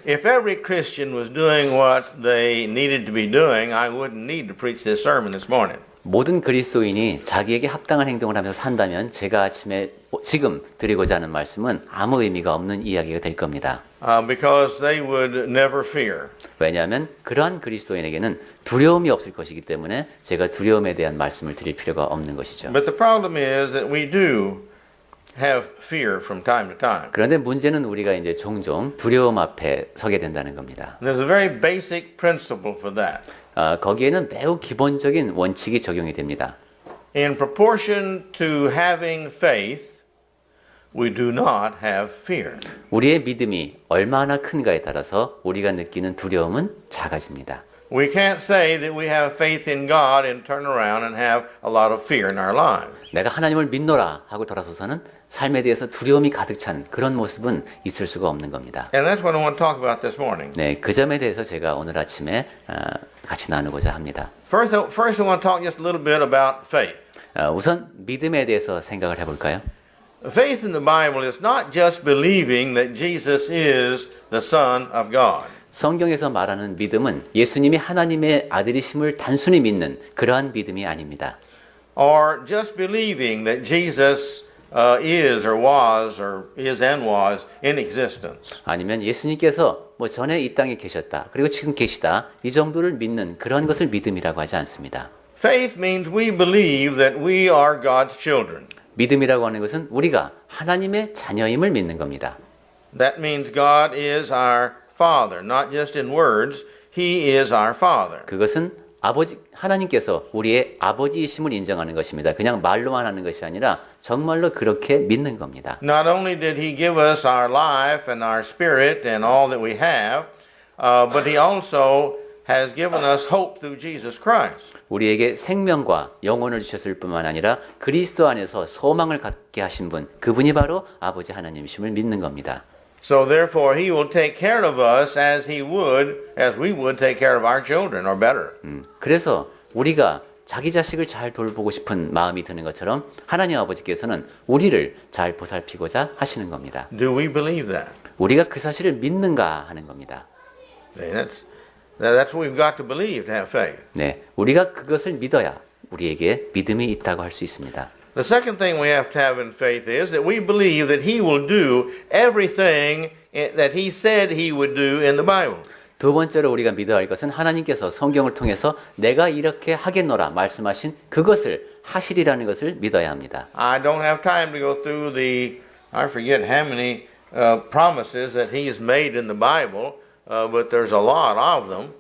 if every Christian was doing what they needed to be doing, I wouldn't need to preach this sermon this morning. 모든 그리스도인이 자기에게 합당한 행동을 하면서 산다면 제가 지금 드리고자 하는 말씀은 아무 의미가 없는 이야기가 될 겁니다. Because they would never fear. 왜냐하면 그러한 그리스도인에게는 두려움이 없을 것이기 때문에 제가 두려움에 대한 말씀을 드릴 필요가 없는 것이죠. But the problem is that we do have fear from time to time. 그런데 문제는 우리가 이제 종종 두려움 앞에 서게 된다는 겁니다. There's a very basic principle for that. 거기에는 매우 기본적인 원칙이 적용이 됩니다. In proportion to having faith, we do not have fear. 우리의 믿음이 얼마나 큰가에 따라서 우리가 느끼는 두려움은 작아집니다. We can't say that we have faith in God and turn around and have a lot of fear in our lives. 내가 하나님을 믿노라 하고 돌아서서는 삶에 대해서 두려움이 가득 찬 그런 모습은 있을 수가 없는 겁니다. And that's what I want to talk about this morning. 네, 그 점에 대해서 제가 오늘 아침에 같이 나누고자 합니다. First, I want to talk just a little bit about faith. 우선 믿음에 대해서 생각을 해볼까요? Faith in the Bible is not just believing that Jesus is the Son of God. 성경에서 말하는 믿음은 예수님이 하나님의 아들이심을 단순히 믿는 그러한 믿음이 아닙니다. Or just believing that Jesus is or is and was in existence. 아니면 예수님께서 전에 이 땅에 계셨다. 그리고 지금 계시다. 이 정도를 믿는 그런 것을 믿음이라고 하지 않습니다. Faith means we believe that we are God's children. 믿음이라고 하는 것은 우리가 하나님의 자녀임을 믿는 겁니다. That means God is our Father, not just in words. He is our Father. 그것은 하나님께서 우리의 아버지이심을 인정하는 것입니다. 그냥 말로만 하는 것이 아니라 정말로 그렇게 믿는 겁니다. Not only did He give us our life and our spirit and all that we have, but He also has given us hope through Jesus Christ. 우리에게 생명과 영혼을 주셨을 뿐만 아니라 그리스도 안에서 소망을 갖게 하신 분, 그분이 바로 아버지 하나님이심을 믿는 겁니다. So therefore He will take care of us as we would take care of our children or better. 그래서 우리가 자기 자식을 잘 돌보고 싶은 마음이 드는 것처럼 하나님 아버지께서는 우리를 잘 보살피고자 하시는 겁니다. Do we believe that? 우리가 그 사실을 믿는가 하는 겁니다. That's what we've got to believe to have faith. 네, 우리가 그것을 믿어야 우리에게 믿음이 있다고 할 수 있습니다. The second thing we have to have in faith is that we believe that He will do everything that He said He would do in the Bible. 두 번째로 우리가 믿어야 할 것은 하나님께서 성경을 통해서 내가 이렇게 하겠노라 말씀하신 그것을 하시리라는 것을 믿어야 합니다. I don't have time to go through I forget how many promises that He has made in the Bible, but there's a lot of them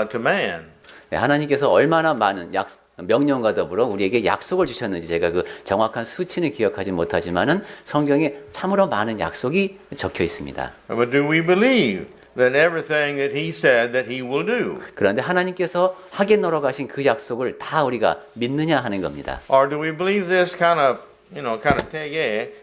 to man. 네, 하나님께서 얼마나 많은 명령과 더불어 우리에게 약속을 주셨는지 제가 그 정확한 수치는 기억하지 못하지만은 성경에 참으로 많은 약속이 적혀 있습니다. But do we believe that everything that He said that He will do? 그런데 하나님께서 하겠노라고 하신 그 약속을 다 우리가 믿느냐 하는 겁니다. Or do we believe this kind of 되게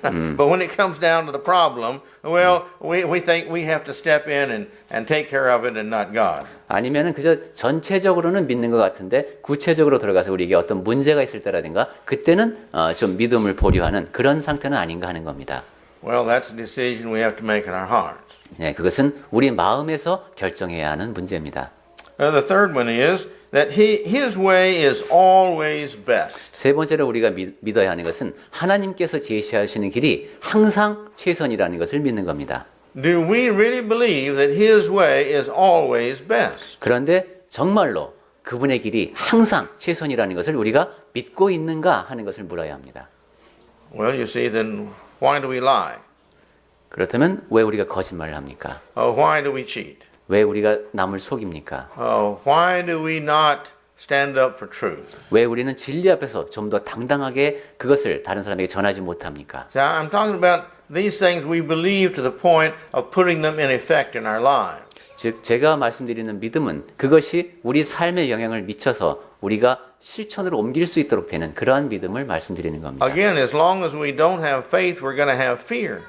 but when it comes down to the problem, well, we think we have to step in and take care of it and not God. 아니면은 그저 전체적으로는 믿는 것 같은데 구체적으로 들어가서 우리에게 어떤 문제가 있을 때라든가 그때는 좀 믿음을 보류하는 그런 상태는 아닌가 하는 겁니다. Well, that's a decision we have to make in our hearts. 네, 그것은 우리 마음에서 결정해야 하는 문제입니다. The third one is that His way is always best. 세 번째로 우리가 믿어야 하는 것은 하나님께서 제시하시는 길이 항상 최선이라는 것을 믿는 겁니다. Do we really believe that His way is always best? 그런데 정말로 그분의 길이 항상 최선이라는 것을 우리가 믿고 있는가 하는 것을 물어야 합니다. Well, you see, then why do we lie? 그렇다면 왜 우리가 거짓말을 합니까? Why do we cheat? 왜 우리가 남을 속입니까? Why do we not stand up for truth? 왜 우리는 진리 앞에서 좀 더 당당하게 그것을 다른 사람에게 전하지 못합니까? So I'm talking about these things we believe to the point of putting them in effect in our lives. 즉 제가 말씀드리는 믿음은 그것이 우리 삶에 영향을 미쳐서 우리가 실천으로 옮길 수 있도록 되는 그러한 믿음을 말씀드리는 겁니다. Again, as long as we don't have faith, we're going to have fear.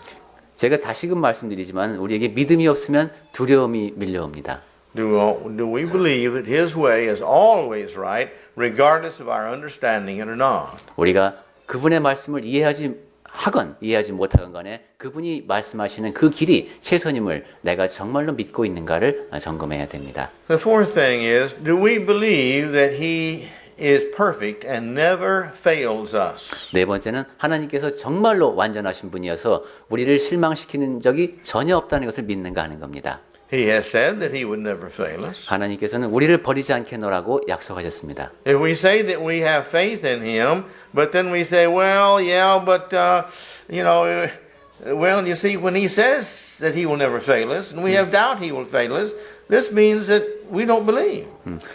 제가 다시금 말씀드리지만 우리에게 믿음이 없으면 두려움이 밀려옵니다. Do we believe that His way is always right, regardless of our understanding it or not? 우리가 그분의 말씀을 이해하지 하건 이해하지 못하건 간에 그분이 말씀하시는 그 길이 최선임을 내가 정말로 믿고 있는가를 점검해야 됩니다. The fourth thing is, do we believe that He is perfect and never fails us? 네 번째는 하나님께서 정말로 완전하신 분이어서 우리를 실망시키는 적이 전혀 없다는 것을 믿는가 하는 겁니다. He has said that He would never fail us. 하나님께서는 우리를 버리지 않겠노라고 약속하셨습니다. If we say that we have faith in Him, but then we say, well, yeah, but, well, you see, when He says that He will never fail us, and we have doubt He will fail us, this means that we don't believe.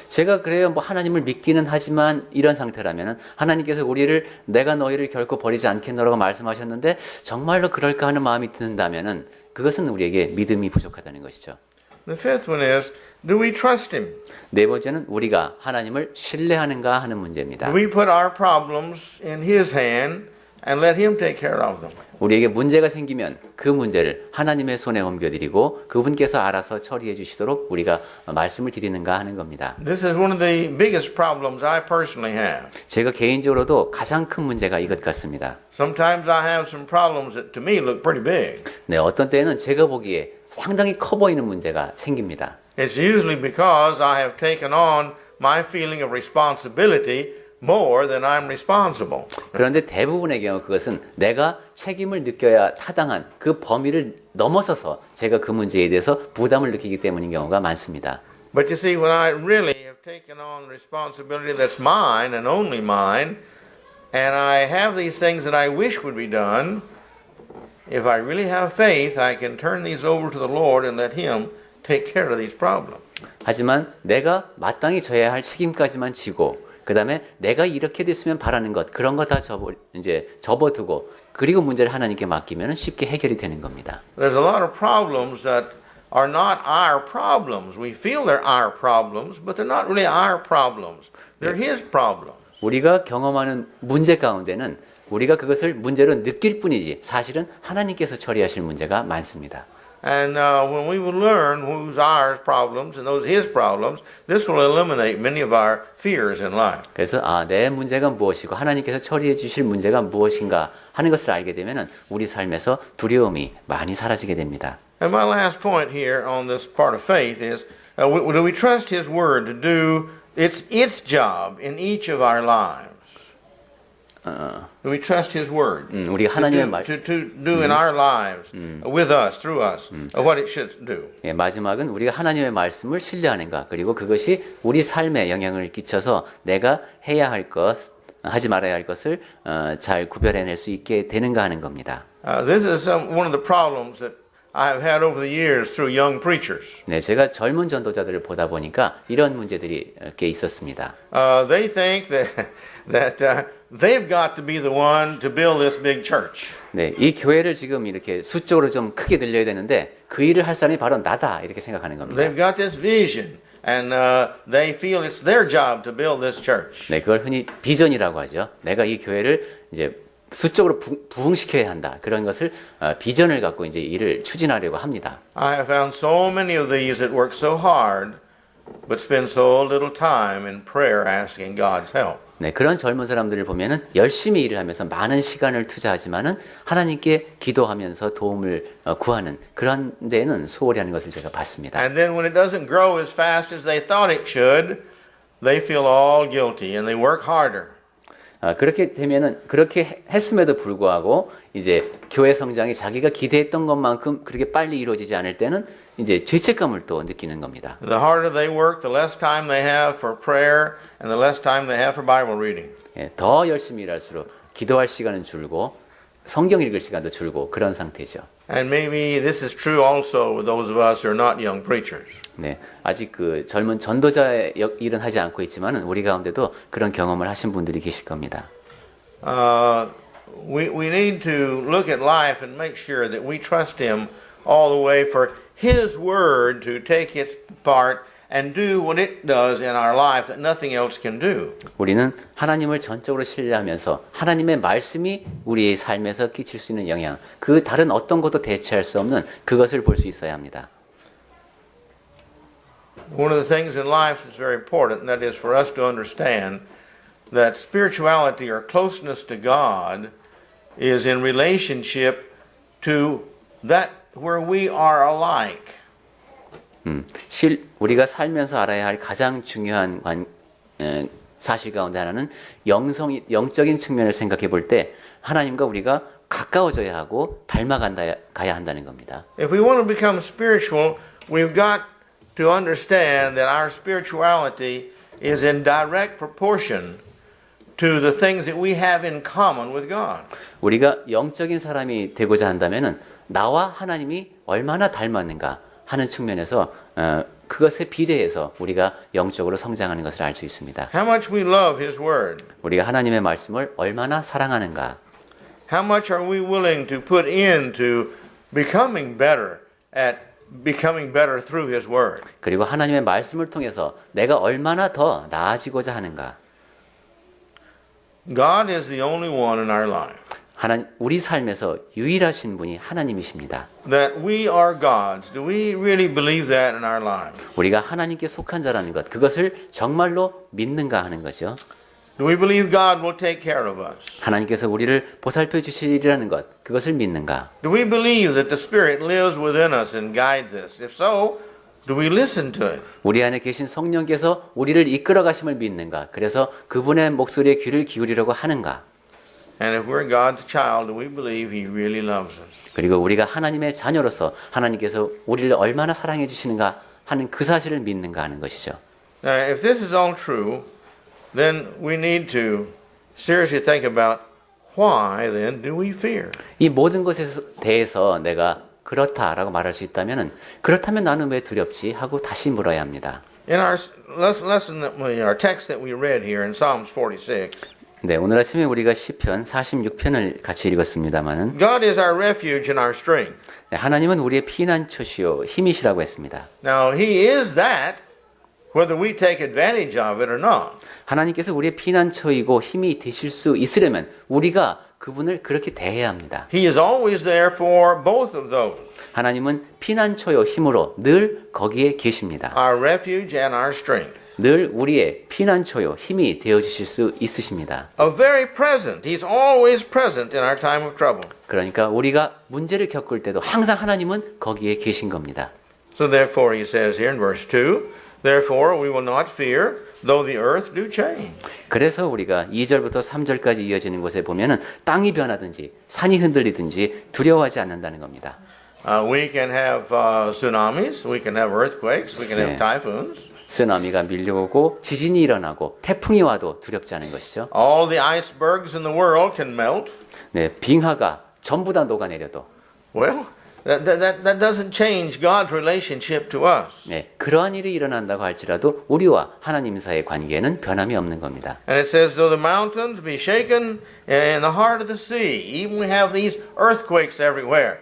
제가 그래요, 뭐 하나님을 믿기는 하지만 이런 상태라면은 하나님께서 우리를 내가 너희를 결코 버리지 않겠노라고 말씀하셨는데 정말로 그럴까 하는 마음이 든다면은 그것은 우리에게 믿음이 부족하다는 것이죠. The fifth one is, do we trust Him? 네 번째는 우리가 하나님을 신뢰하는가 하는 문제입니다. Do we put our problems in His hand and let Him take care of them? 우리에게 문제가 생기면 그 문제를 하나님의 손에 옮겨드리고 그분께서 알아서 처리해 주시도록 우리가 말씀을 드리는가 하는 겁니다. This is one of the biggest problems I personally have. 제가 개인적으로도 가장 큰 문제가 이것 같습니다. Sometimes I have some problems that to me look pretty big. 네, 어떤 때는 제가 보기에 상당히 커 보이는 문제가 생깁니다. It's usually because I have taken on my feeling of responsibility more than I'm responsible. 그런데 대부분의 경우 그것은 내가 책임을 느껴야 타당한 그 범위를 넘어서서 제가 그 문제에 대해서 부담을 느끼기 때문인 경우가 많습니다. But you see, when I really have taken on responsibility that's mine and only mine, and I have these things that I wish would be done, if I really have faith, I can turn these over to the Lord and let Him take care of these problems. 하지만 내가 마땅히 져야 할 책임까지만 지고 그 다음에 내가 이렇게 됐으면 바라는 것 그런 거 다 접어두고 그리고 문제를 하나님께 맡기면 쉽게 해결이 되는 겁니다. There's a lot of problems that are not our problems. We feel they're our problems, but they're not really our problems. They're His problems. 우리가 경험하는 문제 가운데는 우리가 그것을 문제로 느낄 뿐이지 사실은 하나님께서 처리하실 문제가 많습니다. And when we will learn who's our problems and those His problems, this will eliminate many of our fears in life. 그래서 내 문제가 무엇이고 하나님께서 처리해 주실 문제가 무엇인가 하는 것을 알게 되면 우리 삶에서 두려움이 많이 사라지게 됩니다. And my last point here on this part of faith is, do we trust His Word to do its job in each of our lives? Do we trust His Word 우리가 하나님의 말 to do in our lives, with us, through us, what it should do? 예, 마지막은 우리가 하나님의 말씀을 신뢰하는가 그리고 그것이 우리 삶에 영향을 끼쳐서 내가 해야 할 것, 하지 말아야 할 것을 잘 구별해낼 수 있게 되는가 하는 겁니다. This is one of the problems that I have had over the years through young preachers. 네, 제가 젊은 전도자들을 보다 보니까 이런 문제들이 꽤 있었습니다. They think that they've got to be the one to build this big church. 네, 이 교회를 지금 이렇게 수적으로 좀 크게 늘려야 되는데 그 일을 할 사람이 바로 나다 이렇게 생각하는 겁니다. They've got this vision, and they feel it's their job to build this church. 네, 그걸 흔히 비전이라고 하죠. 내가 이 교회를 이제 수적으로 부흥시켜야 한다. 그런 것을 비전을 갖고 이제 일을 추진하려고 합니다. I have found so many of these that work so hard, but spend so little time in prayer asking God's help. 네, 그런 젊은 사람들을 보면은 열심히 일을 하면서 많은 시간을 투자하지만은 하나님께 기도하면서 도움을 구하는 그런 데는 소홀히 하는 것을 제가 봤습니다. And then when it doesn't grow as fast as they thought it should, they feel all guilty and they work harder. 그렇게 되면은 그렇게 했음에도 불구하고 이제 교회 성장이 자기가 기대했던 것만큼 그렇게 빨리 이루어지지 않을 때는 이제 죄책감을 또 느끼는 겁니다. The harder they work, the less time they have for prayer and the less time they have for Bible reading. 예, 더 열심히 일할수록 기도할 시간은 줄고 성경 읽을 시간도 줄고 그런 상태죠. And maybe this is true also with those of us who are not young preachers. 네, 아직 그 젊은 전도자의 일은 하지 않고 있지만은 우리 가운데도 그런 경험을 하신 분들이 계실 겁니다. We need to look at life and make sure that we trust Him all the way for His Word to take its part and do what it does in our life that nothing else can do. 우리는 하나님을 전적으로 신뢰하면서 하나님의 말씀이 우리의 삶에서 끼칠 수 있는 영향, 그 다른 어떤 것도 대체할 수 없는 그것을 볼 수 있어야 합니다. One of the things in life that's very important, and that is for us to understand that spirituality or closeness to God is in relationship to that where we are alike. 우리가 살면서 알아야 할 가장 중요한 사실 가운데 하나는 영적인 측면을 생각해 볼 때 하나님과 우리가 가까워져야 하고 가야 한다는 겁니다. If we want to become spiritual, we've got to understand that our spirituality is in direct proportion to the things that we have in common with God. 우리가 영적인 사람이 되고자 한다면은 나와 하나님이 얼마나 닮았는가 하는 측면에서 그것에 비례해서 우리가 영적으로 성장하는 것을 알 수 있습니다. How much we love His Word. 우리가 하나님의 말씀을 얼마나 사랑하는가. How much are we willing to put into becoming better through His Word. 그리고 하나님의 말씀을 통해서 내가 얼마나 더 나아지고자 하는가. God is the only one in our life. 우리 삶에서 유일하신 분이 하나님이십니다. That we are God's. Do we really believe that in our lives? 우리가 하나님께 속한 자라는 것, 그것을 정말로 믿는가 하는 거죠. Do we believe God will take care of us? 하나님께서 우리를 보살펴 주시리라는 것, 그것을 믿는가? Do we believe that the Spirit lives within us and guides us? If so, do we listen to it? 우리 안에 계신 성령께서 우리를 이끌어 가심을 믿는가? 그래서 그분의 목소리에 귀를 기울이려고 하는가? And if we're God's child, do we believe He really loves us? 그리고 우리가 하나님의 자녀로서 하나님께서 우리를 얼마나 사랑해 주시는가 하는 그 사실을 믿는가 하는 것이죠. Now, if this is all true, then we need to seriously think about why then do we fear? 이 모든 것에 대해서 내가 그렇다라고 말할 수 있다면은 그렇다면 나는 왜 두렵지 하고 다시 물어야 합니다. In our our text that we read here in Psalms 46, 네, 오늘 아침에 우리가 시편 46편을 같이 읽었습니다만은 God is our refuge and our strength. 네, 하나님은 우리의 피난처시요 힘이시라고 했습니다. Now, He is that whether we take advantage of it or not. 하나님께서 우리의 피난처이고 힘이 되실 수 있으려면 우리가 그분을 그렇게 대해야 합니다. He is always there for both of those, 하나님은 피난처요 힘으로 늘 거기에 계십니다. our refuge and our strength. 늘 우리의 피난처요 힘이 되어 주실 수 있으십니다. Very present. He's always present in our time of trouble. 그러니까 우리가 문제를 겪을 때도 항상 하나님은 거기에 계신 겁니다. So therefore, He says here in verse 2, therefore we will not fear, though the earth do change. 그래서 우리가 2절부터 3절까지 이어지는 곳에 보면은 땅이 변하든지 산이 흔들리든지 두려워하지 않는다는 겁니다. We can have tsunamis, we can have earthquakes, we can have typhoons. 쓰나미가 밀려오고 지진이 일어나고 태풍이 와도 두렵지 않은 것이죠. All the icebergs in the world can melt. 네, 빙하가 전부 다 녹아내려도 Well, that doesn't change God's relationship to us. 네, 그러한 일이 일어난다고 할지라도 우리와 하나님 사이의 관계는 변함이 없는 겁니다. And it says, though the mountains be shaken in the heart of the sea, even we have these earthquakes everywhere,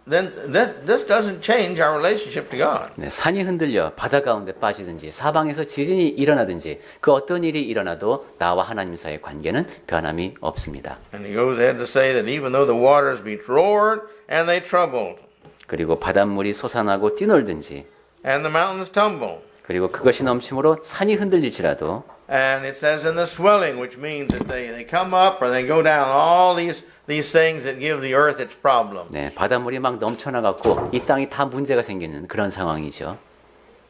then this doesn't change our relationship to God. 네, 산이 흔들려 바다 가운데 빠지든지 사방에서 지진이 일어나든지 그 어떤 일이 일어나도 나와 하나님 사이의 관계는 변함이 없습니다. And he goes ahead to say that even though the waters be roared and they troubled, 그리고 바닷물이 솟아나고 뛰놀든지 and the mountains tumble, 그리고 그것이 넘침으로 산이 흔들릴지라도 and it says in the swelling, which means that they come up or they go down, all these things that give the earth its problem. 네, 바닷물이 막 넘쳐나갖고 이 땅이 다 문제가 생기는 그런 상황이죠.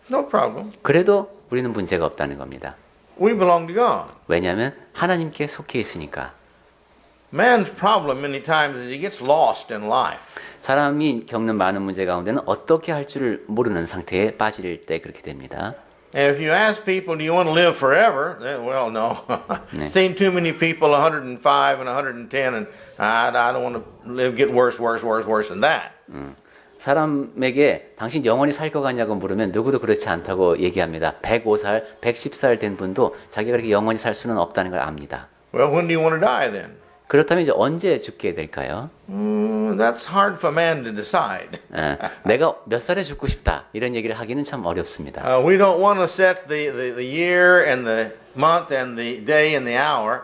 No problem. 그래도 우리는 문제가 없다는 겁니다. We belong to God. 왜냐하면 하나님께 속해 있으니까. Man's problem many times is he gets lost in life. 사람이 겪는 많은 문제 가운데는 어떻게 할 줄을 모르는 상태에 빠질 때 그렇게 됩니다. And if you ask people, do you want to live forever? Well, no. Seen too many people 105 and 110, and I don't want to get worse than that. 사람에게 당신 영원히 살 것 같냐고 물으면 누구도 그렇지 않다고 얘기합니다. 105살, 110살 된 분도 자기가 그렇게 영원히 살 수는 없다는 걸 압니다. Well, when do you want to die then? 그렇다면 이제 언제 죽게 될까요? That's hard for man to decide. 내가 몇 살에 죽고 싶다 이런 얘기를 하기는 참 어렵습니다. We don't want to set the year and the month and the day and the hour.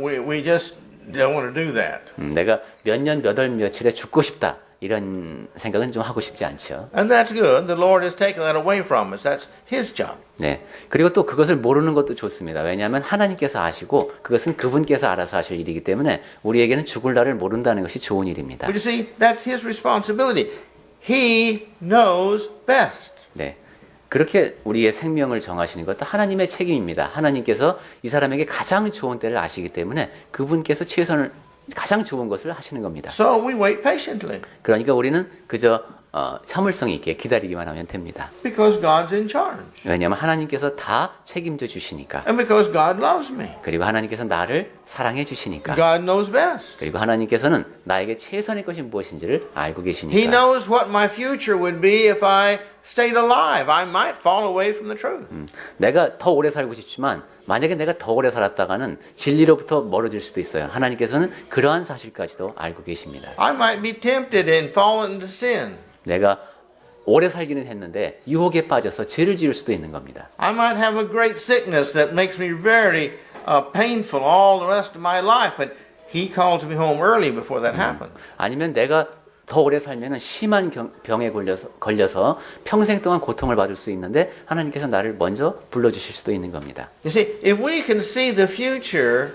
We just don't want to do that. 내가 몇 년 몇 월 며칠에 죽고 싶다 이런 생각은 좀 하고 싶지 않죠. And that's good. The Lord has taken that away from us. That's His job. 네. 그리고 또 그것을 모르는 것도 좋습니다. 왜냐하면 하나님께서 아시고 그것은 그분께서 알아서 하실 일이기 때문에 우리에게는 죽을 날을 모른다는 것이 좋은 일입니다. But you see, that's His responsibility. He knows best. 네. 그렇게 우리의 생명을 정하시는 것도 하나님의 책임입니다. 하나님께서 이 사람에게 가장 좋은 때를 아시기 때문에 그분께서 최선을 가장 좋은 것을 하시는 겁니다. So we wait patiently 그러니까 우리는 그저 참을성 있게 기다리기만 하면 됩니다. because God's in charge 왜냐하면 하나님께서 다 책임져 주시니까. and because God loves me. 그리고 하나님께서 나를 사랑해 주시니까. God knows best. 그리고 하나님께서는 나에게 최선의 것이 무엇인지를 알고 He 계시니까. knows what my future would be if I stayed alive. I might fall away from the truth. 내가 더 오래 살고 싶지만 만약에 내가 더 오래 살았다가는 진리로부터 멀어질 수도 있어요. 하나님께서는 그러한 사실까지도 알고 계십니다. I might be tempted and fall into sin. 내가 오래 살기는 했는데 유혹에 빠져서 죄를 지을 수도 있는 겁니다. I might have a great sickness that makes me very painful all the rest of my life, but He calls me home early before that happens. 아니면 내가 더 오래 살면 심한 병에 걸려서 평생 동안 고통을 받을 수 있는데 하나님께서 나를 먼저 불러주실 수도 있는 겁니다. You see, if we can see the future,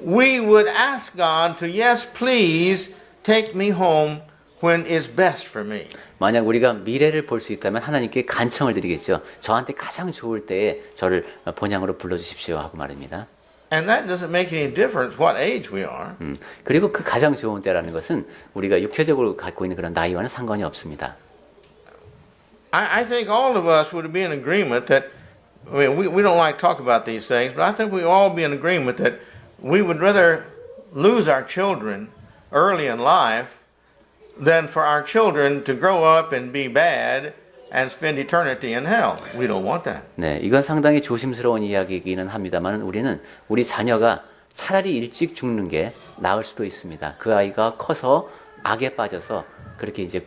we would ask God to, yes, please take me home when it's best for me. 만약 우리가 미래를 볼 수 있다면 하나님께 간청을 드리겠죠. 저한테 가장 좋을 때에 저를 본향으로 불러주십시오 하고 말입니다. And that doesn't make any difference what age we are. 그리고 그 가장 좋은 때라는 것은 우리가 육체적으로 갖고 있는 그런 나이와는 상관이 없습니다. I think all of us would be in agreement that, I mean, we don't like to talk about these things, but I think we all be in agreement that we would rather lose our children early in life than for our children to grow up and be bad and spend eternity in hell. We don't want that. 네, 이건 상당히 조심스러운 이야기이기는 합니다만 우리는 우리 자녀가 차라리 일찍 죽는 게 나을 수도 있습니다. 그 아이가 커서 악에 빠져서 그렇게 이제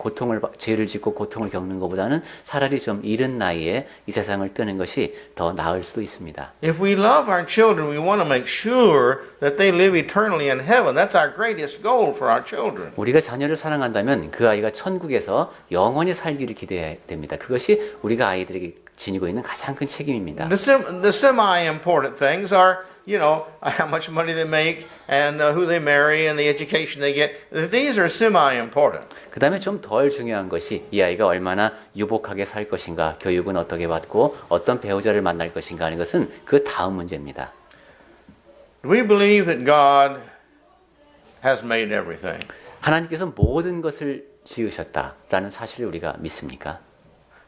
죄를 짓고 고통을 겪는 것보다는 차라리 좀 이른 나이에 이 세상을 뜨는 것이 더 나을 수도 있습니다. If we love our children, we want to make sure that they live eternally in heaven. That's our greatest goal for our children. 우리가 자녀를 사랑한다면 그 아이가 천국에서 영원히 살기를 기대해야 됩니다. 그것이 우리가 아이들에게 지니고 있는 가장 큰 책임입니다. The semi-important things are, you know, how much money they make and who they marry and the education they get. These are semi-important. 그 다음에 좀 덜 중요한 것이 이 아이가 얼마나 유복하게 살 것인가, 교육은 어떻게 받고 어떤 배우자를 만날 것인가 하는 것은 그 다음 문제입니다. We believe that God has made everything. 하나님께서 모든 것을 지으셨다라는 사실을 우리가 믿습니까?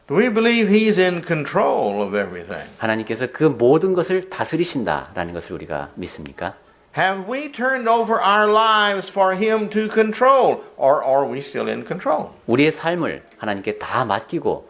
Do we believe He's in control of everything? 하나님께서 그 모든 것을 다스리신다라는 것을 우리가 믿습니까? Have we turned over our lives for Him to control, or are we still in control? 우리의 삶을 하나님께 다 맡기고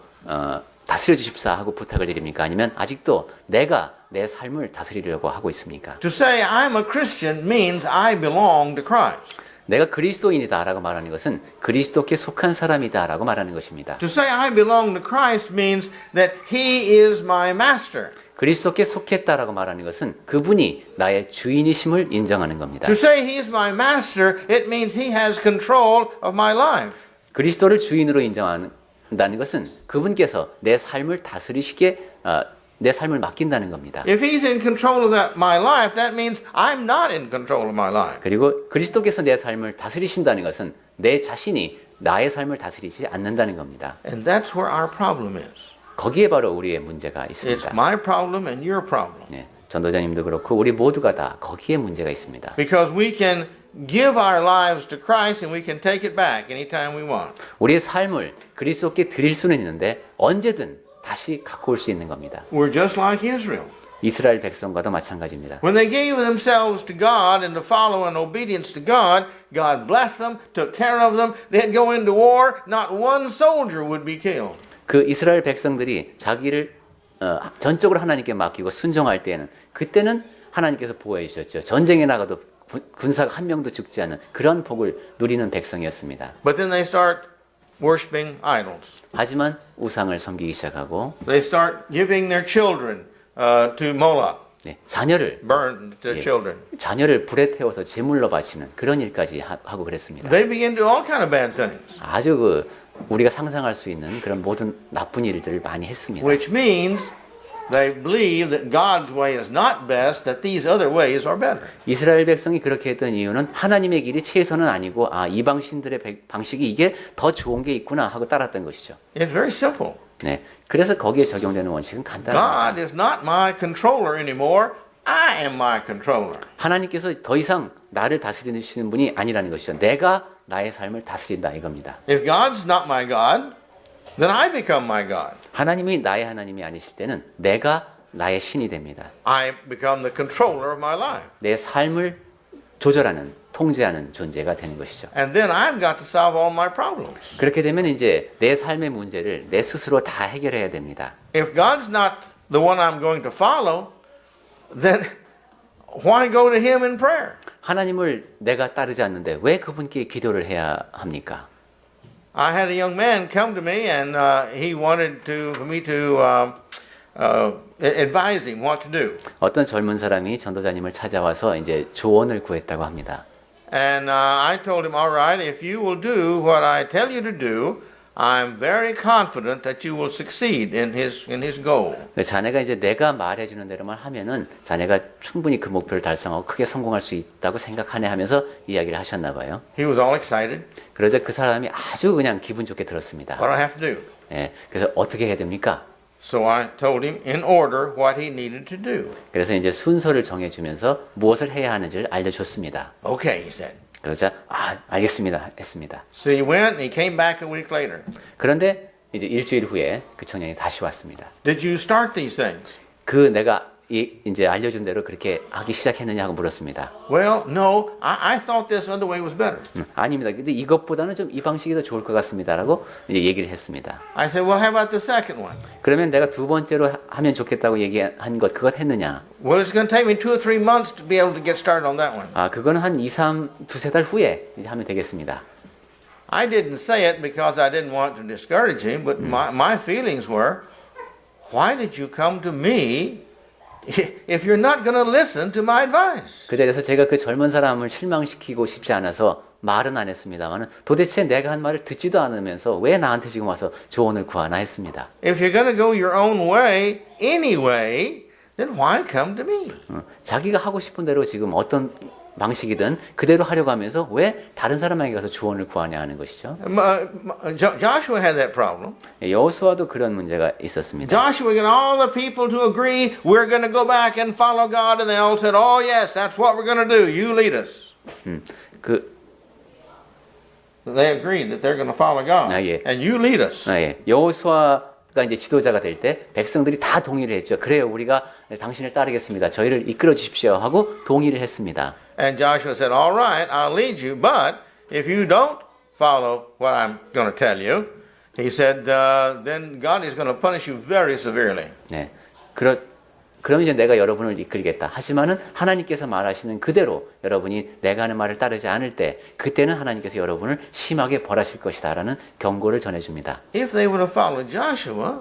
다스려 주십사 하고 부탁을 드립니까? 아니면 아직도 내가 내 삶을 다스리려고 하고 있습니까? To say I'm a Christian means I belong to Christ. 내가 그리스도인이다라고 말하는 것은 그리스도께 속한 사람이다라고 말하는 것입니다. To say I belong to Christ means that He is my master. 그리스도께 속했다라고 말하는 것은 그분이 나의 주인이심을 인정하는 겁니다. To say He is my master, it means He has control of my life. 그리스도를 주인으로 인정한다는 것은 그분께서 내 삶을 다스리시게 내 삶을 맡긴다는 겁니다. If He's in control of my life, that means I'm not in control of my life. 그리고 그리스도께서 내 삶을 다스리신다는 것은 내 자신이 나의 삶을 다스리지 않는다는 겁니다. And that's where our problem is. 거기에 바로 우리의 문제가 It's 있습니다. my problem and your problem. 네, 전도자님도 그렇고 우리 모두가 다 거기에 문제가 있습니다. Because we can give our lives to Christ and we can take it back anytime we want. 우리의 삶을 그리스도께 드릴 수는 있는데 언제든 다시 갖고 올 수 있는 겁니다. We're just like Israel. 이스라엘 백성과도 마찬가지입니다. When they gave themselves to God and to follow in obedience to God, God blessed them, took care of them. They'd go into war, not one soldier would be killed. 그 이스라엘 백성들이 자기를 전적으로 하나님께 맡기고 순종할 때에는 그때는 하나님께서 보호해 주셨죠. 전쟁에 나가도 군사가 한 명도 죽지 않는 그런 복을 누리는 백성이었습니다. But then they start worshiping idols. 하지만 우상을 섬기기 시작하고 They start giving their children to Moloch. 네, 자녀를 burn the Yeah. children. 자녀를 불에 태워서 제물로 바치는 그런 일까지 하고 그랬습니다. They begin to do all kind of bad things, 아주 우리가 상상할 수 있는 그런 모든 나쁜 일들을 많이 했습니다. which means they believe that God's way is not best, that these other ways are better. 이스라엘 백성이 그렇게 했던 이유는 하나님의 길이 최선은 아니고 이방 신들의 방식이 이게 더 좋은 게 있구나 하고 따랐던 것이죠. It's very simple. 네, 그래서 거기에 적용되는 원칙은 간단합니다. God is not my controller anymore. I am my controller. 하나님께서 더 이상 나를 다스리시는 분이 아니라는 것이죠. 내가 나의 삶을 다스린다 이겁니다. If God's not my God, then I become my God. 하나님이 나의 하나님이 아니실 때는 내가 나의 신이 됩니다. I become the controller of my life. 내 삶을 조절하는, 통제하는 존재가 되는 것이죠. And then I've got to solve all my problems. 그렇게 되면 이제 내 삶의 문제를 내 스스로 다 해결해야 됩니다. If God's not the one I'm going to follow, then why go to Him in prayer? 하나님을 내가 따르지 않는데 왜 그분께 기도를 해야 합니까? I had a young man come to me, and he wanted for me to advise him what to do. 어떤 젊은 사람이 전도자님을 찾아와서 이제 조언을 구했다고 합니다. And I told him, all right, if you will do what I tell you to do, I'm very confident that you will succeed in his goal. 자네가 이제 내가 말해주는 대로만 하면은 자네가 충분히 그 목표를 달성하고 크게 성공할 수 있다고 생각하네 하면서 이야기를 하셨나 봐요. He was all excited. 그러자 그 사람이 아주 그냥 기분 좋게 들었습니다. What do I have to do? 예, 그래서 어떻게 해야 됩니까? So I told him in order what he needed to do. 그래서 이제 순서를 정해주면서 무엇을 해야 하는지를 알려줬습니다. Okay, he said. 그러자 알겠습니다 했습니다. So he went and he came back a week later. 그런데 이제 일주일 후에 그 청년이 다시 왔습니다. Did you start these things? 내가 이제 알려준 대로 그렇게 하기 시작했느냐 하고 물었습니다. Well, no, I thought this other way was better. 아닙니다. 근데 이것보다는 좀 이 방식이 더 좋을 것 같습니다라고 이제 얘기를 했습니다. I said, well, how about the second one? 그러면 내가 두 번째로 하면 좋겠다고 얘기한 것 그것 했느냐? Well, it's going to take me 2 or 3 months to be able to get started on that one. 그거는 한 2-3 달 후에 이제 하면 되겠습니다. I didn't say it because I didn't want to discourage him, but my feelings were, why did you come to me if you're not going to listen to my advice? 그 자리에서 제가 그 젊은 사람을 실망시키고 싶지 않아서 말은 안 했습니다만 도대체 내가 한 말을 듣지도 않으면서 왜 나한테 지금 와서 조언을 구하나 했습니다. If you're going to go your own way anyway, then why come to me? 자기가 하고 싶은 대로 지금 어떤 방식이든 그대로 하려고 하면서 왜 다른 사람에게 가서 조언을 구하냐 하는 것이죠. Joshua had that problem. 여호수아도 그런 문제가 있었습니다. Joshua got all the people to agree, we're going to go back and follow God, and they all said, oh yes, that's what we're going to do. You lead us. They agreed that they're going to follow God, yeah. and you lead us. 여호수아가 이제 지도자가 될 때 백성들이 다 동의를 했죠. 그래요, 우리가 당신을 따르겠습니다. 저희를 이끌어 주십시오 하고 동의를 했습니다. And Joshua said, all right, I'll lead you, but if you don't follow what I'm going to tell you, he said, then God is going to punish you very severely. 네, 그럼 이제 내가 여러분을 이끌겠다. 하지만은 하나님께서 말하시는 그대로 여러분이 내가 하는 말을 따르지 않을 때 그때는 하나님께서 여러분을 심하게 벌하실 것이다라는 경고를 전해줍니다. If they would have followed Joshua,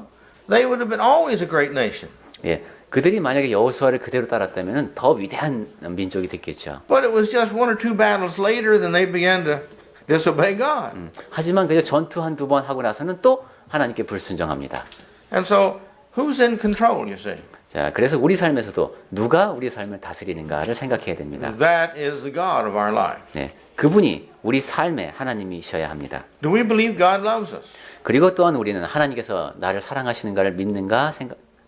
they would have been always a great nation. 예, 그들이 만약에 여호수아를 그대로 따랐다면 더 위대한 민족이 됐겠죠. But it was just 1 or 2 battles later that they began to disobey God. 하지만 그저 전투 한두 번 하고 나서는 또 하나님께 불순종합니다. And so, who's in control, you see? 자, 그래서 우리 삶에서도 누가 우리 삶을 다스리는가를 생각해야 됩니다. That is the God of our life. 네, 그분이 우리 삶의 하나님이셔야 합니다. Do we believe God loves us? 그리고 또한 우리는 하나님께서 나를 사랑하시는가를 믿는가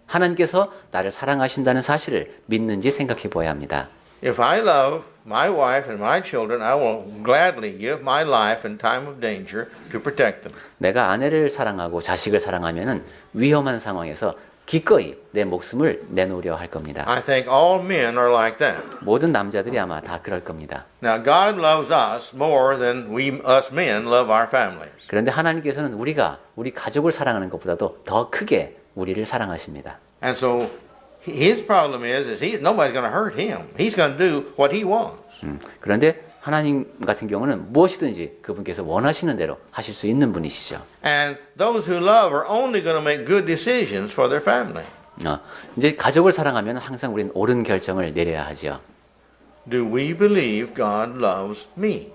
하나님께서 나를 사랑하신다는 사실을 믿는지 생각해 보아야 합니다. If I love my wife and my children, I will gladly give my life in time of danger to protect them. 내가 아내를 사랑하고 자식을 사랑하면은 위험한 상황에서 기꺼이 내 목숨을 내놓으려 할 겁니다. I think all men are like that. 모든 남자들이 아마 다 그럴 겁니다. Now, God loves us more than us men love our families. 그런데 하나님께서는 우리가 우리 가족을 사랑하는 것보다도 더 크게 우리를 사랑하십니다. And so his problem is nobody's going to hurt him. He's going to do what he wants. 그런데 하나님 같은 경우는 무엇이든지 그분께서 원하시는 대로 하실 수 있는 분이시죠. And those who love are only going to make good decisions for their family. 이제 가족을 사랑하면 항상 우리는 옳은 결정을 내려야 하죠. Do we believe God loves me?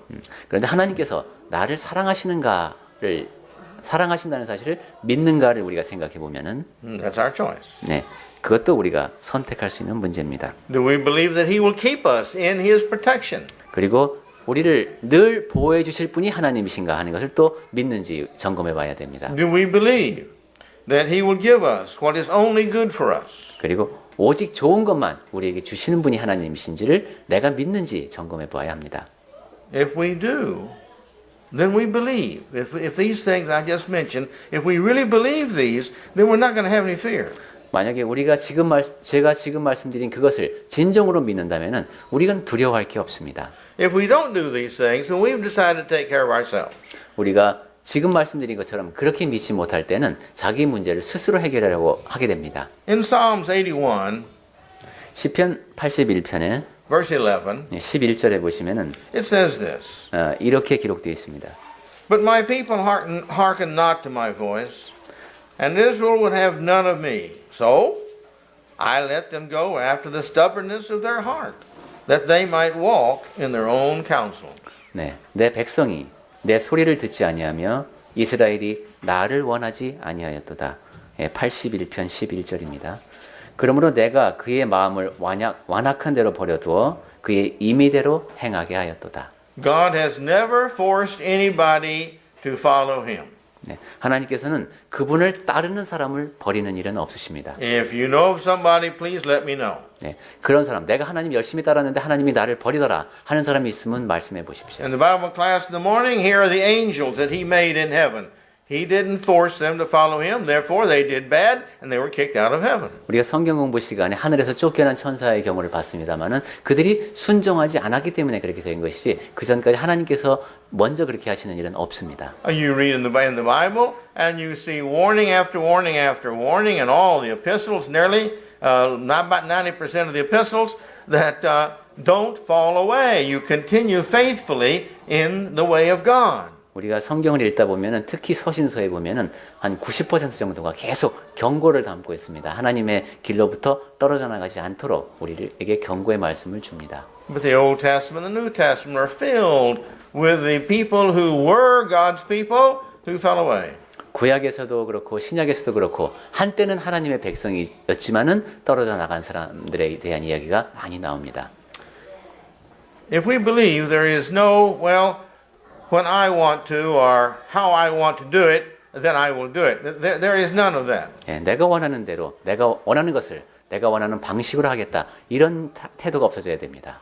그런데 하나님께서 나를 사랑하신다는 사실을 믿는가를 우리가 생각해 보면은 That's our choice. 네, 그것도 우리가 선택할 수 있는 문제입니다. Do we believe that He will keep us in His protection? 그리고 우리를 늘 보호해 주실 분이 하나님이신가 하는 것을 또 믿는지 점검해 봐야 됩니다. Do we believe that He will give us what is only good for us? 그리고 오직 좋은 것만 우리에게 주시는 분이 하나님이신지를 내가 믿는지 점검해 봐야 합니다. If we do, then we believe. If these things I just mentioned, if we really believe these, then we're not going to have any fear. 만약에 제가 지금 말씀드린 그것을 진정으로 믿는다면은 우리는 두려워할 게 없습니다. If we don't do these things, then we've decided to take care of ourselves. 우리가 지금 말씀드린 것처럼 그렇게 믿지 못할 때는 자기 문제를 스스로 해결하려고 하게 됩니다. In Psalms 81, 시편 81편에 verse 11, 11절에 보시면은 it says this. 이렇게 기록되어 있습니다. But my people hearken not to my voice, and Israel would have none of me. So I let them go after the stubbornness of their heart, that they might walk in their own counsel. 네, 내 백성이 내 소리를 듣지 아니하며 이스라엘이 나를 원하지 아니하였도다. 81편 11절입니다. 그러므로 내가 그의 마음을 완악한 대로 버려두어 그의 임의대로 행하게 하였도다. God has never forced anybody to follow Him. 네, 하나님께서는 그분을 따르는 사람을 버리는 일은 없으십니다. If you know of somebody, please let me know. 네, 그런 사람, 내가 하나님 열심히 따랐는데 하나님이 나를 버리더라 하는 사람이 있으면 말씀해 보십시오. In the Bible class in the morning, here are the angels that He made in heaven. He didn't force them to follow Him, therefore they did bad and they were kicked out of heaven. 우리가 성경 공부 시간에 하늘에서 쫓겨난 천사의 경우를 봤습니다만은 그들이 순종하지 않았기 때문에 그렇게 된 것이지 그 전까지 하나님께서 먼저 그렇게 하시는 일은 없습니다. You read in the Bible and you see warning after warning after warning in all the epistles, nearly about 90% of the epistles, that don't fall away. You continue faithfully in the way of God. 우리가 성경을 읽다 보면은 특히 서신서에 보면은 한 90% 정도가 계속 경고를 담고 있습니다. 하나님의 길로부터 떨어져 나가지 않도록 우리에게 경고의 말씀을 줍니다. But the Old Testament and the New Testament are filled with the people who were God's people who fell away. 구약에서도 그렇고 신약에서도 그렇고 한때는 하나님의 백성이었지만은 떨어져 나간 사람들에 대한 이야기가 많이 나옵니다. If we believe there is no, when I want to or how I want to do it, then I will do it. There is none of that. 예, 내가 원하는 대로 내가 원하는 것을 내가 원하는 방식으로 하겠다. 이런 태도가 없어져야 됩니다.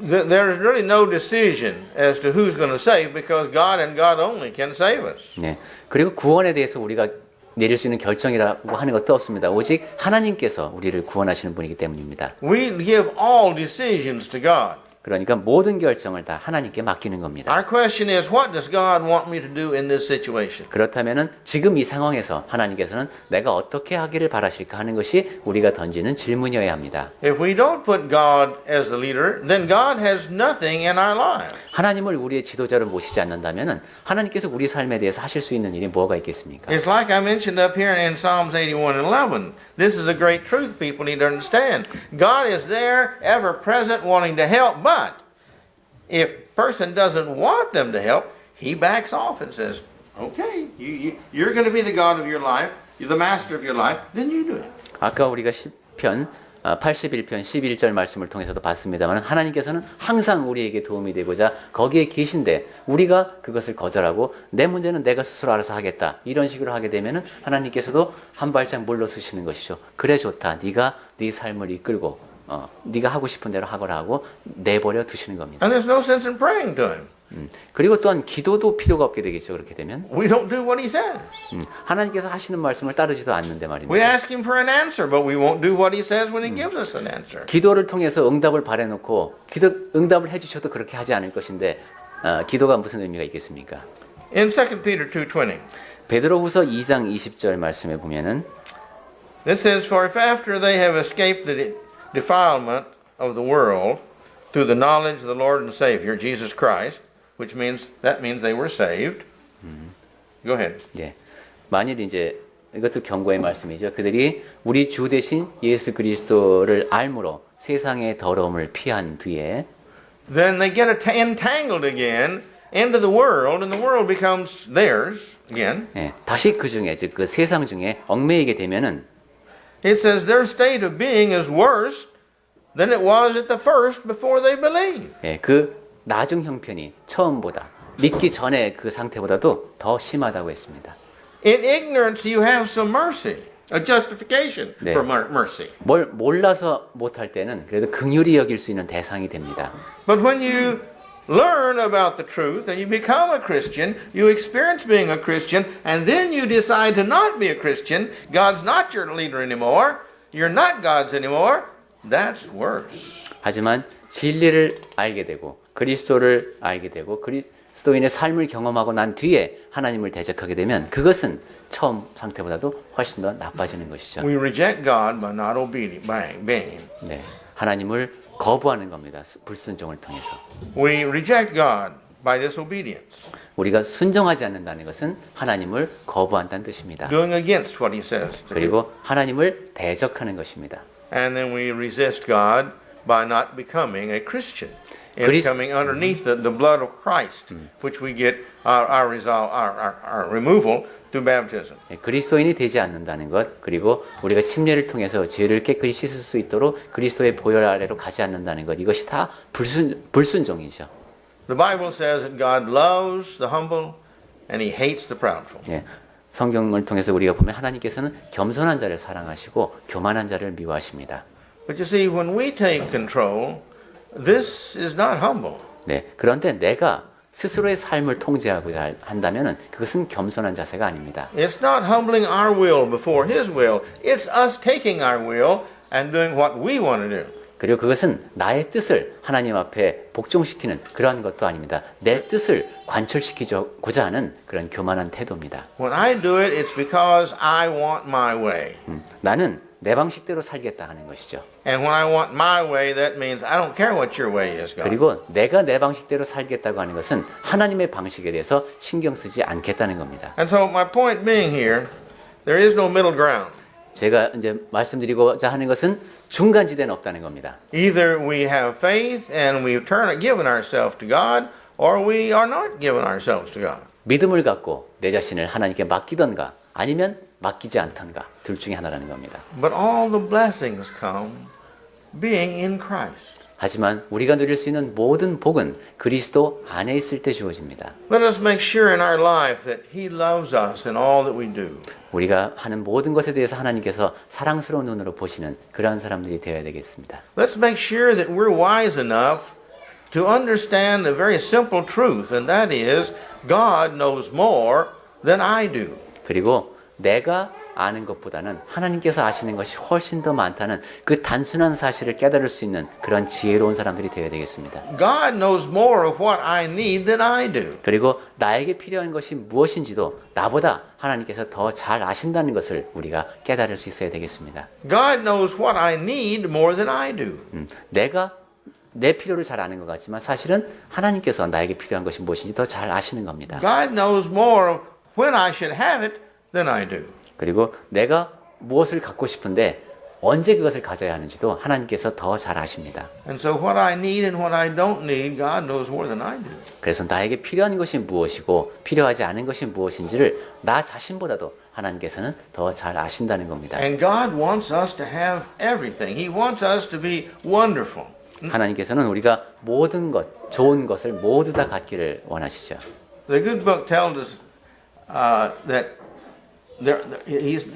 There's really no decision as to who's going to save because God and God only can save us. 네. 그리고 구원에 대해서 우리가 내릴 수 있는 결정이라고 하는 것도 없습니다. 오직 하나님께서 우리를 구원하시는 분이기 때문입니다. We give all decisions to God. 그러니까 모든 결정을 다 하나님께 맡기는 겁니다. Our question is, what does God want me to do in this situation? 그렇다면은 지금 이 상황에서 하나님께서는 내가 어떻게 하기를 바라실까 하는 것이 우리가 던지는 질문이어야 합니다. If we don't put God as the leader, then God has nothing in our lives. 하나님을 우리의 지도자로 모시지 않는다면은 하나님께서 우리 삶에 대해서 하실 수 있는 일이 뭐가 있겠습니까? It's like I mentioned up here in Psalms 81:11. This is a great truth people need to understand. God is there, ever present, wanting to help, but if a person doesn't want them to help, He backs off and says, okay, you're going to be the God of your life, you're the master of your life, then you do it. 아까 우리가 시편 81편 11절 말씀을 통해서도 봤습니다만 하나님께서는 항상 우리에게 도움이 되고자 거기에 계신데 우리가 그것을 거절하고 내 문제는 내가 스스로 알아서 하겠다 이런 식으로 하게 되면은 하나님께서도 한 발짝 물러서시는 것이죠. 그래 좋다. 네가 네 삶을 이끌고 네가 하고 싶은 대로 하거라 하고 내버려 두시는 겁니다. And there's no sense in praying to Him. 그리고 또한 기도도 필요가 없게 되겠죠. 그렇게 되면 We don't do what He says. 하나님께서 하시는 말씀을 따르지도 않는데 말입니다. We ask Him for an answer, but we won't do what He says when He gives us an answer. 기도를 통해서 응답을 바래놓고 응답을 해주셔도 그렇게 하지 않을 것인데 기도가 무슨 의미가 있겠습니까? In 2 Peter 2:20, 베드로후서 2장 20절 말씀에 보면은 this says, For if after they have escaped the defilement of the world through the knowledge of the Lord and Savior, Jesus Christ, that means they were saved. Go ahead. 예, 만일 이제 이것도 경고의 말씀이죠. 그들이 우리 주 대신 예수 그리스도를 알므로 세상의 더러움을 피한 뒤에 then they get entangled again into the world, and the world becomes theirs again. 예, 다시 그 중에 즉 그 세상 중에 얽매이게 되면은 It says their state of being is worse than it was at the first before they believed. 예, 그 나중 형편이 처음보다 믿기 전에 그 상태보다도 더 심하다고 했습니다. In ignorance, you have some mercy, a justification 네. for mercy. 뭘 몰라서 못할 때는 그래도 긍휼히 여길 수 있는 대상이 됩니다. But when you learn about the truth and you become a Christian, you experience being a Christian, and then you decide to not be a Christian, God's not your leader anymore, you're not God's anymore, that's worse. 하지만 진리를 알게 되고 그리스도를 알게 되고 그리스도인의 삶을 경험하고 난 뒤에 하나님을 대적하게 되면 그것은 처음 상태보다도 훨씬 더 나빠지는 것이죠. We reject God by not obeying. 네, 하나님을 거부하는 겁니다. 불순종을 통해서. We reject God by disobedience, 우리가 순종하지 않는다는 것은 하나님을 거부한다는 뜻입니다. doing against what He says to do. 그리고 하나님을 대적하는 것입니다. And then we resist God by not becoming a Christian. It's 그리스- coming underneath the blood of Christ, which we get our removal through baptism. 예, 그리스도인이 되지 않는다는 것, 그리고 우리가 침례를 통해서 죄를 깨끗이 씻을 수 있도록 그리스도의 보혈 아래로 가지 않는다는 것, 이것이 다 불순종이죠. The Bible says that God loves the humble and He hates the proudful. 예, 성경을 통해서 우리가 보면 하나님께서는 겸손한 자를 사랑하시고 교만한 자를 미워하십니다. But you see, when we take control, this is not humble. 네, 그런데 내가 스스로의 삶을 통제하고 한다면 그것은 겸손한 자세가 아닙니다. It's not humbling our will before His will. It's us taking our will and doing what we want to do. 그리고 그것은 나의 뜻을 하나님 앞에 복종시키는 그러한 것도 아닙니다. 내 뜻을 관철시키고자 하는 그런 교만한 태도입니다. When I do it, it's because I want my way. 나는 내 방식대로 살겠다 하는 것이죠. And when I want my way, that means I don't care what your way is, God. 그리고 내가 내 방식대로 살겠다고 하는 것은 하나님의 방식에 대해서 신경 쓰지 않겠다는 겁니다. And so my point being here, there is no middle ground. 제가 이제 말씀드리고자 하는 것은 중간지대는 없다는 겁니다. Either we have faith and we've given ourselves to God, or we are not giving ourselves to God. 믿음을 갖고 내 자신을 하나님께 맡기던가 아니면 맡기지 않던가 둘 중에 하나라는 겁니다. But all the blessings come being in Christ. 하지만 우리가 누릴 수 있는 모든 복은 그리스도 안에 있을 때 주어집니다. Let us make sure in our life that He loves us in all that we do. 우리가 하는 모든 것에 대해서 하나님께서 사랑스러운 눈으로 보시는 그러한 사람들이 되어야 되겠습니다. Let's make sure that we're wise enough to understand a very simple truth, and that is God knows more than I do. 그리고 내가 아는 것보다는 하나님께서 아시는 것이 훨씬 더 많다는 그 단순한 사실을 깨달을 수 있는 그런 지혜로운 사람들이 되어야 되겠습니다. God knows more of what I need than I do. 그리고 나에게 필요한 것이 무엇인지도 나보다 하나님께서 더 잘 아신다는 것을 우리가 깨달을 수 있어야 되겠습니다. God knows what I need more than I do. 내가 내 필요를 잘 아는 것 같지만 사실은 하나님께서 나에게 필요한 것이 무엇인지 더 잘 아시는 겁니다. God knows more of when I should have it than I do. 그리고 내가 무엇을 갖고 싶은데 언제 그것을 가져야 하는지도 하나님께서 더 잘 아십니다. And so what I need and what I don't need, God knows more than I do. 그래서 나에게 필요한 것이 무엇이고 필요하지 않은 것이 무엇인지를 나 자신보다도 하나님께서는 더 잘 아신다는 겁니다. And God wants us to have everything. He wants us to be wonderful. 하나님께서는 우리가 모든 것, 좋은 것을 모두 다 갖기를 원하시죠. The good book tells us that He's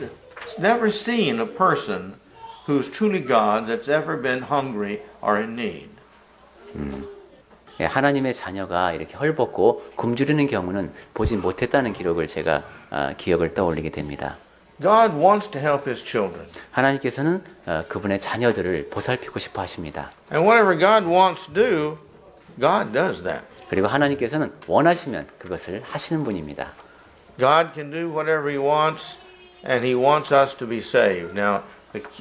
never seen a person who's truly God that's ever been hungry or in need. 하나님의 자녀가 이렇게 헐벗고 굶주리는 경우는 보지 못했다는 기록을 제가 기억을 떠올리게 됩니다. God wants to help His children. 하나님께서는 그분의 자녀들을 보살피고 싶어 하십니다. And whatever God wants to do, God does that. 그리고 하나님께서는 원하시면 그것을 하시는 분입니다. God can do whatever He wants, and He wants us to be saved. Now,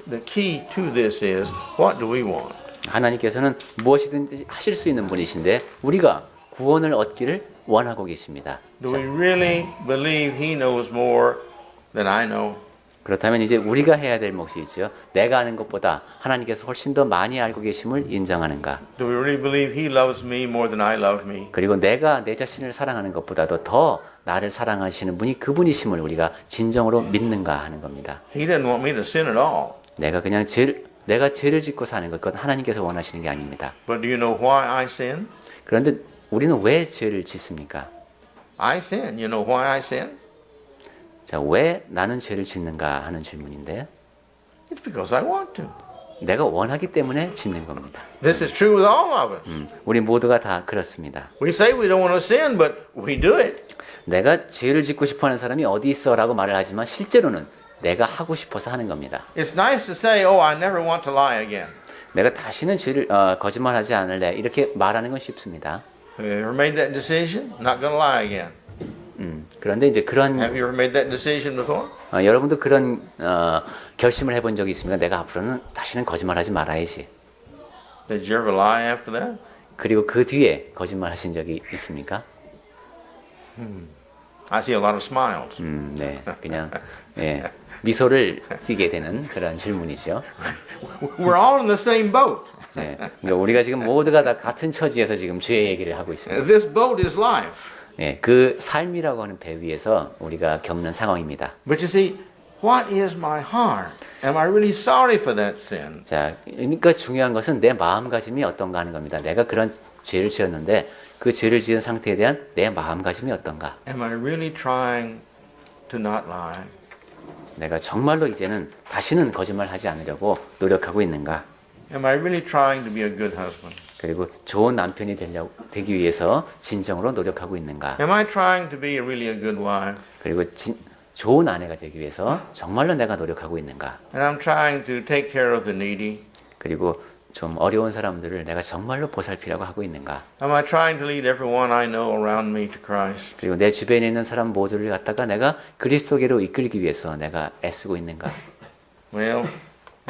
the key to this is, what do we want? 하나님께서는 무엇이든지 하실 수 있는 분이신데 우리가 구원을 얻기를 원하고 계십니다. Do we really believe He knows more that I know. 그렇다면 이제 우리가 해야 될 몫이 있죠. 내가 아는 것보다 하나님께서 훨씬 더 많이 알고 계심을 인정하는가. Do we really believe He loves me more than I love me? 그리고 내가 내 자신을 사랑하는 것보다도 더 나를 사랑하시는 분이 그분이심을 우리가 진정으로 믿는가 하는 겁니다. He didn't want me to sin at all. 내가 죄를 짓고 사는 것, 그건 하나님께서 원하시는 게 아닙니다. But do you know why I sin? 그런데 우리는 왜 죄를 짓습니까? I sin. You know why I sin? 자, 왜 나는 죄를 짓는가 하는 질문인데 It's because I want to. 내가 원하기 때문에 짓는 겁니다. This is true with all of us. 우리 모두가 다 그렇습니다. We say we don't want to sin, but we do it. 내가 죄를 짓고 싶어하는 사람이 어디 있어라고 말을 하지만 실제로는 내가 하고 싶어서 하는 겁니다. It's nice to say, "Oh, I never want to lie again." 내가 다시는 거짓말하지 않을래 이렇게 말하는 건 쉽습니다. Have you ever made that decision? Not going to lie again. 그런데 이제 그런 Have you ever made that decision before? 여러분도 그런 결심을 해본 적이 있습니까? 내가 앞으로는 다시는 거짓말하지 말아야지. Did you ever lie after that? 그리고 그 뒤에 거짓말하신 적이 있습니까? I see a lot of smiles. 네, 그냥 예, 미소를 띠게 되는 그런 질문이죠. We're all in the same boat. 네, 그러니까 우리가 지금 모두가 다 같은 처지에서 지금 죄 얘기를 하고 있습니다. This boat is life. 네, 그 삶이라고 하는 배 위에서 우리가 겪는 상황입니다. But you see, what is my heart? Am I really sorry for that sin? 자, 그러니까 중요한 것은 내 마음가짐이 어떤가 하는 겁니다. 내가 그런 죄를 지었는데 그 죄를 지은 상태에 대한 내 마음가짐이 어떤가? Am I really trying to not lie? 내가 정말로 이제는 다시는 거짓말하지 않으려고 노력하고 있는가? Am I really trying to be a good husband? 그리고 좋은 남편이 되기 위해서 진정으로 노력하고 있는가? Am I trying to be really a good wife? 그리고 좋은 아내가 되기 위해서 정말로 내가 노력하고 있는가? And I'm trying to take care of the needy? 그리고 좀 어려운 사람들을 내가 정말로 보살피려고 하고 있는가? Am I trying to lead everyone I know around me to Christ? 그리고 내 주변에 있는 사람 모두를 갖다가 내가 그리스도계로 이끌기 위해서 내가 애쓰고 있는가? Well,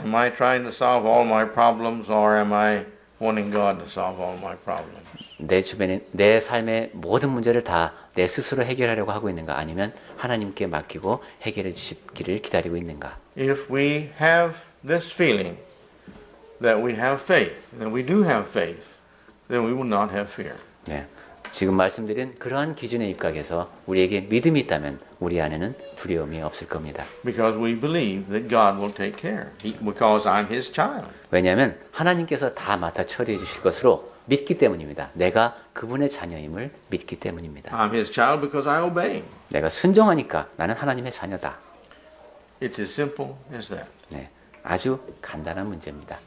am I trying to solve all my problems or am I wanting God to solve all my problems? 내 주변에 내 삶의 모든 문제를 다 내 스스로 해결하려고 하고 있는가? 아니면 하나님께 맡기고 해결해 주시기를 기다리고 있는가? If we have this feeling that we have faith, and we do have faith, then we will not have fear. 네. 지금 말씀드린 그러한 기준에 입각해서 우리에게 믿음이 있다면 우리 안에는 두려움이 없을 겁니다. Because we believe that God will take care. Because I'm His child. 왜냐하면 하나님께서 다 맡아 처리해 주실 것으로 믿기 때문입니다. 내가 그분의 자녀임을 믿기 때문입니다. I'm His child because I obey. 내가 순종하니까 나는 하나님의 자녀다. It's as simple as that. 네. 아주 간단한 문제입니다.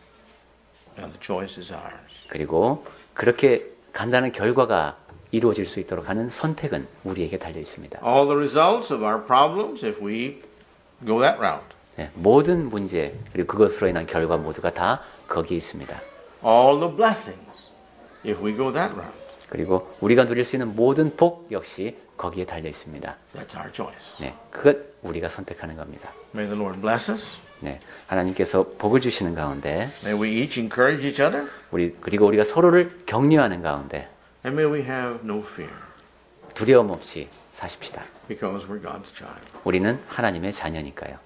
And the choice is ours. 그리고 그렇게 간단한 결과가 이루어질 수 있도록 하는 선택은 우리에게 달려 있습니다. All the results of our problems, if we go that route. 네, 모든 문제 그리고 그것으로 인한 결과 모두가 다 거기에 있습니다. All the blessings, if we go that route. 그리고 우리가 누릴 수 있는 모든 복 역시 거기에 달려 있습니다. That's our choice. 네, 그것 우리가 선택하는 겁니다. May the Lord bless us. 네, 하나님께서 복을 주시는 가운데 May we each encourage each other. 그리고 우리가 서로를 격려하는 가운데 And may we have no fear. 두려움 없이 사십시다. Because we're God's child. 우리는 하나님의 자녀니까요.